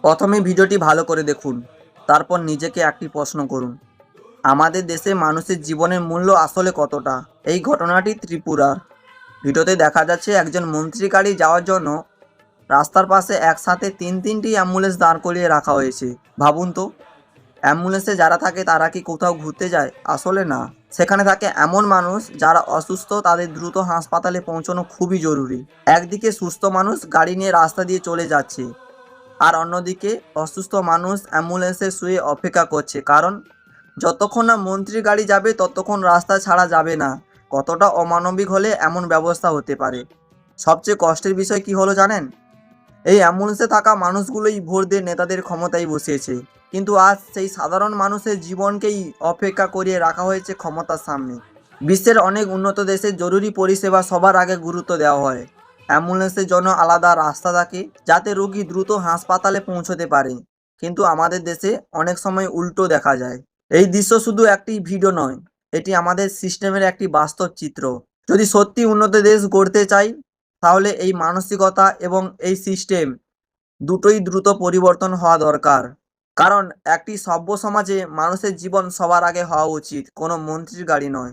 প্রথমে ভিডিওটি ভালো করে দেখুন, তারপর নিজেকে একটি প্রশ্ন করুন, আমাদের দেশে মানুষের জীবনের মূল্য আসলে কতটা? এই ঘটনাটি ত্রিপুরার। ভিডিওতে দেখা যাচ্ছে একজন মন্ত্রী গাড়ি যাওয়ার জন্য রাস্তার পাশে একসাথে তিনটি অ্যাম্বুলেন্স দাঁড় করিয়ে রাখা হয়েছে। ভাবুন তো, অ্যাম্বুলেন্সে যারা থাকে তারা কি কোথাও ঘুরতে যায়? আসলে না। সেখানে থাকে এমন মানুষ যারা অসুস্থ, তাদের দ্রুত হাসপাতালে পৌঁছানো খুবই জরুরি। একদিকে সুস্থ মানুষ গাড়ি নিয়ে রাস্তা দিয়ে চলে যাচ্ছে, আর অন্যদিকে অসুস্থ মানুষ অ্যাম্বুলেন্সে শুয়ে অপেক্ষা করছে, কারণ যতক্ষণ না মন্ত্রী গাড়ি যাবে ততক্ষণ রাস্তা ছাড়া যাবে না। কতটা অমানবিক হলে এমন ব্যবস্থা হতে পারে? সবচেয়ে কষ্টের বিষয় কি হলো জানেন? এই অ্যাম্বুলেন্সে থাকা মানুষগুলোই ভোট দিয়ে নেতাদের ক্ষমতায় বসিয়েছে, কিন্তু আজ সেই সাধারণ মানুষের জীবনকেই অপেক্ষা করিয়ে রাখা হয়েছে ক্ষমতার সামনে। বিশ্বের অনেক উন্নত দেশে জরুরি পরিষেবা সবার আগে গুরুত্ব দেওয়া হয়। অ্যাম্বুলেন্সের জন্য আলাদা রাস্তা থাকে যাতে রোগী দ্রুত হাসপাতালে পৌঁছতে পারে, কিন্তু আমাদের দেশে অনেক সময় উল্টো দেখা যায়। এই দৃশ্য শুধু একটি ভিডিও নয়, এটি আমাদের সিস্টেমের একটি বাস্তব চিত্র। যদি সত্যি উন্নত দেশ গড়তে চাই, তাহলে এই মানসিকতা এবং এই সিস্টেম দুটোই দ্রুত পরিবর্তন হওয়া দরকার। কারণ একটি সভ্য সমাজে মানুষের জীবন সবার আগে হওয়া উচিত, কোনো মন্ত্রীর গাড়ি নয়।